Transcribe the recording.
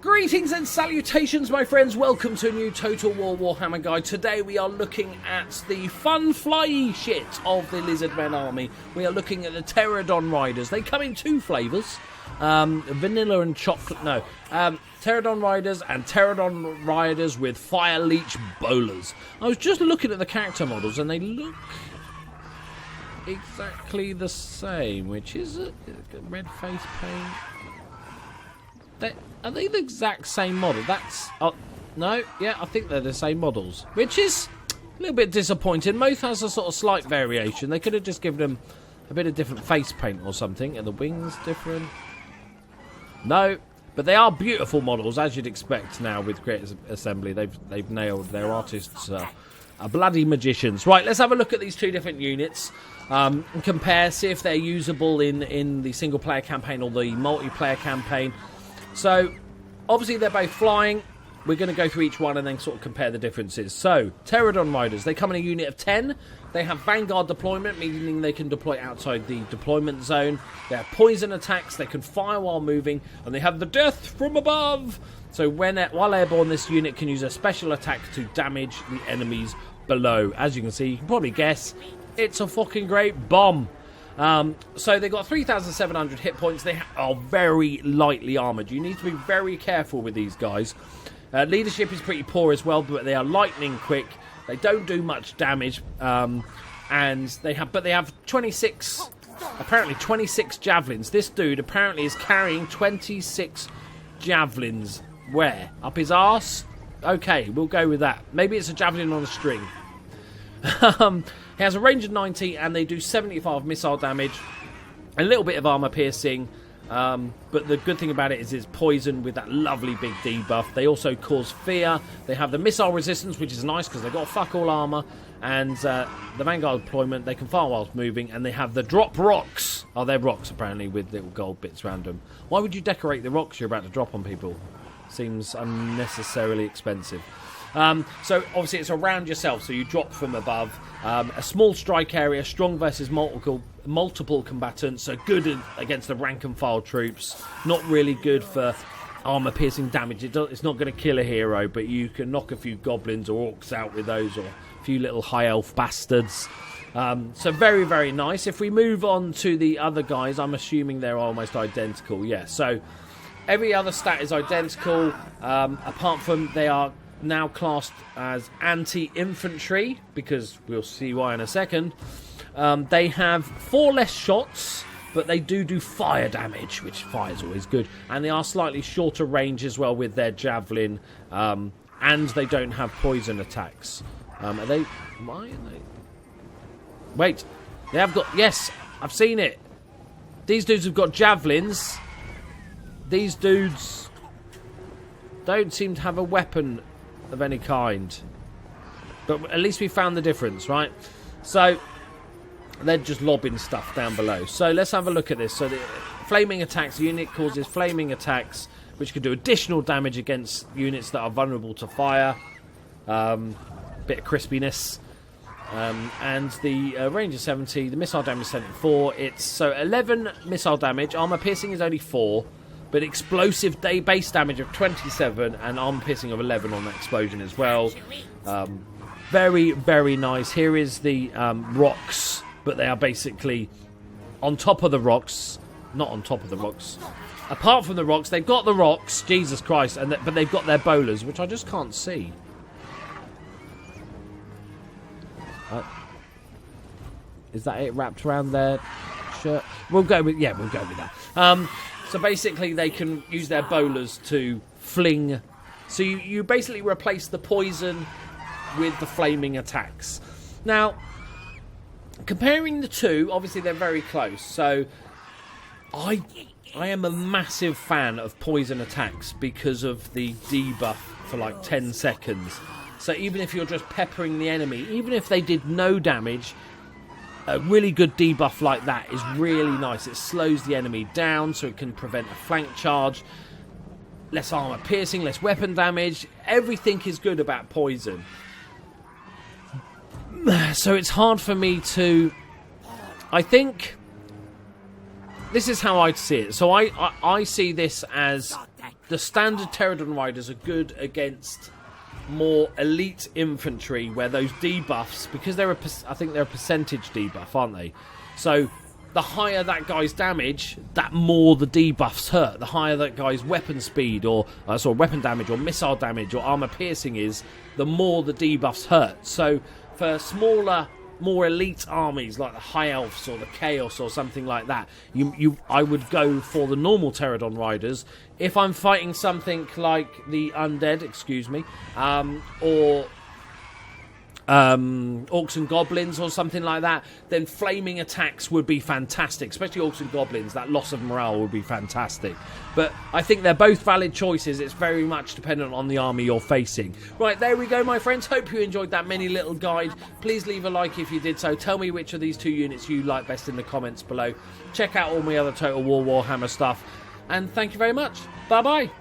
Greetings and salutations, my friends. Welcome to a new Total War Warhammer guide. Today we are looking at the fun flyy shit of the Lizardmen army. We are looking at the Terradon Riders. They come in two flavours. Vanilla and chocolate. No. Terradon Riders and Terradon Riders with Fireleech Bolas. I was just looking at the character models and they look exactly the same, which is a red face paint. Are they the exact same model? No, yeah, I think they're the same models, which is a little bit disappointing. Moth has a sort of slight variation. They could have just given them a bit of different face paint or something. Are the wings different? No, but they are beautiful models, as you'd expect now with Creators Assembly. They've nailed their artists. Are bloody magicians. Right, let's have a look at these two different units and compare, see if they're usable in the single-player campaign or the multiplayer campaign. So, obviously they're both flying. We're going to go through each one and then sort of compare the differences. So, Terradon Riders, they come in a unit of 10. They have Vanguard deployment, meaning they can deploy outside the deployment zone. They have poison attacks, they can fire while moving, and they have the death from above. So, while airborne, this unit can use a special attack to damage the enemies below. As you can see, you can probably guess, it's a fucking great bomb. So they've got 3,700 hit points. They are very lightly armoured. You need to be very careful with these guys. Leadership is pretty poor as well, but they are lightning quick. They don't do much damage, and they have 26 javelins. This dude apparently is carrying 26 javelins. Where? Up his arse? Okay, we'll go with that. Maybe it's a javelin on a string. He has a range of 90 and they do 75 missile damage, a little bit of armor piercing, but the good thing about it is it's poison with that lovely big debuff. They also cause fear. They have the missile resistance, which is nice because they've got fuck all armor, and the Vanguard deployment, they can fire whilst moving, and they have the drop rocks. Oh, they're rocks apparently with little gold bits around them. Why would you decorate the rocks you're about to drop on people? Seems unnecessarily expensive. So obviously it's around yourself, so you drop from above. A small strike area, strong versus multiple combatants, so good against the rank and file troops. Not really good for armor piercing damage. It's not going to kill a hero, but you can knock a few goblins or orcs out with those, or a few little high elf bastards. So very, very nice. If we move on to the other guys, I'm assuming they're almost identical. Yeah, so every other stat is identical, apart from they are now classed as anti-infantry, because we'll see why in a second. They have 4 less shots, but they do fire damage, which fire is always good, and they are slightly shorter range as well with their javelin, and they don't have poison attacks. Why are they? Wait, they have got, yes, I've seen it. These dudes have got javelins. These dudes don't seem to have a weapon of any kind, but at least we found the difference, right? So they're just lobbing stuff down below. So let's have a look at this. So the flaming attacks, the unit causes flaming attacks, which can do additional damage against units that are vulnerable to fire. Bit of crispiness. And the range is 70, the missile damage is 74. It's so 11 missile damage, armor piercing is only 4, but explosive base damage of 27 and armor piercing of 11 on that explosion as well. Very, very nice. Here is the rocks, but they are basically on top of the rocks. Not on top of the rocks. Apart from the rocks, they've got the rocks, Jesus Christ, but they've got their bolas, which I just can't see. Is that it wrapped around their shirt? We'll go with that. So basically they can use their bolas to fling. So you basically replace the poison with the flaming attacks. Now, comparing the two, obviously they're very close. So I am a massive fan of poison attacks because of the debuff for like 10 seconds. So even if you're just peppering the enemy, even if they did no damage, a really good debuff like that is really nice. It slows the enemy down so it can prevent a flank charge. Less armor piercing, less weapon damage. Everything is good about poison. So it's hard for me to... I think this is how I'd see it. So I see this as the standard Terradon riders are good against more elite infantry, where those debuffs, because I think they're a percentage debuff, aren't they? So the higher that guy's damage, that more the debuffs hurt. The higher that guy's weapon speed, or weapon damage, or missile damage, or armor piercing is, the more the debuffs hurt. So for smaller, more elite armies like the High Elves or the Chaos or something like that, I would go for the normal Terradon riders. If I'm fighting something like the Undead, or Orcs and Goblins or something like that, then flaming attacks would be fantastic, especially Orcs and Goblins. That loss of morale would be fantastic. But I think they're both valid choices. It's very much dependent on the army you're facing. Right, there we go, my friends. Hope you enjoyed that mini little guide. Please leave a like if you did so. Tell me which of these two units you like best in the comments below. Check out all my other Total War Warhammer stuff, and thank you very much. Bye bye.